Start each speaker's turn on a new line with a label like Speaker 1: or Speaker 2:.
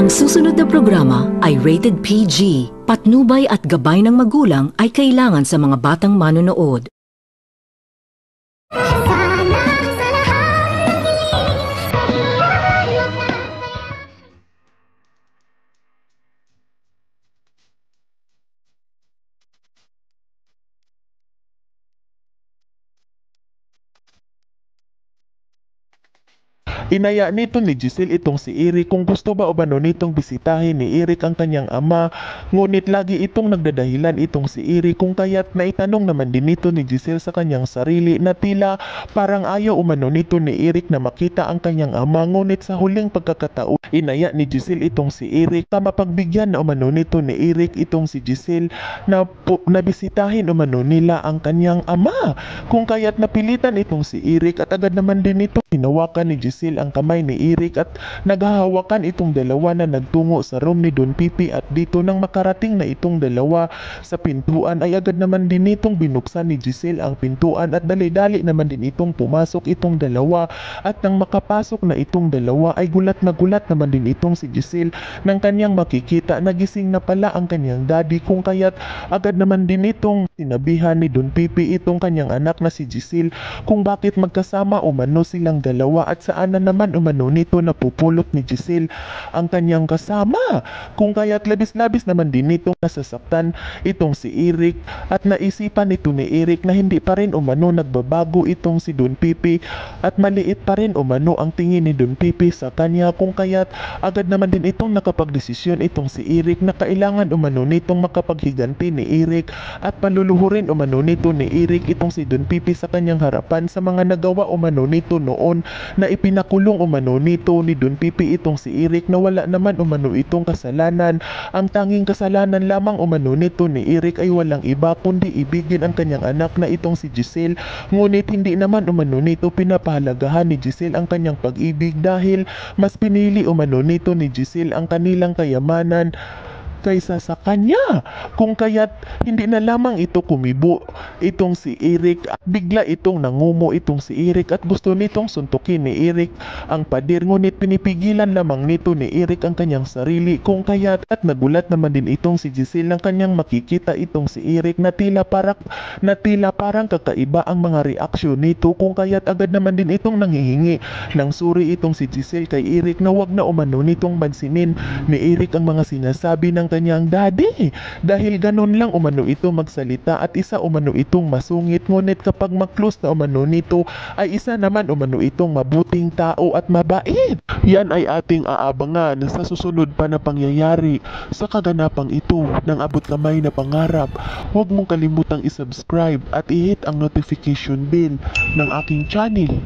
Speaker 1: Ang susunod na programa ay rated PG. Patnubay at gabay ng magulang ay kailangan sa mga batang manonood.
Speaker 2: Inaya nito ni Giselle itong si Eric kung gusto ba o ba nitong bisitahin ni Eric ang kanyang ama, ngunit lagi itong nagdadahilan itong si Eric kung kaya't naitanong naman din nito ni Giselle sa kanyang sarili na tila parang ayaw umano nito ni Eric na makita ang kanyang ama, ngunit sa huling pagkakataon inaya ni Giselle itong si Eric na mapagbigyan na umano nito ni Eric itong si Giselle na bisitahin umano nila ang kanyang ama, kung kaya't napilitan itong si Eric at agad naman din ito hinawakan ni Giselle ang kamay ni Eric at naghahawakan itong dalawa na nagtungo sa room ni Don Pipi. At dito nang makarating na itong dalawa sa pintuan ay agad naman din itong binuksan ni Giselle ang pintuan at dali-dali naman din itong pumasok itong dalawa. At nang makapasok na itong dalawa ay gulat na gulat naman din itong si Giselle nang kanyang makikita nagising na pala ang kanyang daddy, kung kaya't agad naman din itong sinabihan ni Don Pipi itong kanyang anak na si Giselle kung bakit magkasama umano silang dalawa at saan na naman umano nito napupulot ni Giselle ang kanyang kasama, kung kaya't labis-labis naman din nitong nasasaktan itong si Eric at naisipan nito ni Eric na hindi pa rin umano nagbabago itong si Don Pipi at maliit pa rin umano ang tingin ni Don Pipi sa kanya, kung kaya't agad naman din itong nakapagdesisyon itong si Eric na kailangan umano nitong makapaghiganti ni Eric at paluluhurin umano nito ni Eric itong si Don Pipi sa kanyang harapan sa mga nagawa umano nito noon na ipinakulong umano nito ni Don Pipi itong si Eric na wala naman umano itong kasalanan. Ang tanging kasalanan lamang umano nito ni Eric ay walang iba kundi ibigin ang kanyang anak na itong si Giselle, ngunit hindi naman umano nito pinapahalagahan ni Giselle ang kanyang pag-ibig dahil mas pinili umano nito ni Giselle ang kanilang kayamanan kaysa sa kanya, kung kaya't hindi na lamang ito kumibo itong si Eric at bigla itong nangumo itong si Eric at gusto nitong suntukin ni Eric ang pader, ngunit pinipigilan lamang nito ni Eric ang kanyang sarili, kung kaya't at nagulat naman din itong si Giselle nang kanyang makikita itong si Eric na tila parang kakaiba ang mga reaksyon nito, kung kaya't agad naman din itong nanghihingi ng suri itong si Giselle kay Eric na wag na umano nitong mansinin ni Eric ang mga sinasabi ng kanyang daddy dahil ganun lang umano ito magsalita at isa umano itong masungit, ngunit kapag maklose na umano nito ay isa naman umano itong mabuting tao at mabait. Yan ay ating aabangan sa susunod pa na pangyayari sa kaganapang ito ng abot kamay na pangarap. Huwag mong kalimutang isubscribe at i-hit ang notification bell ng aking channel.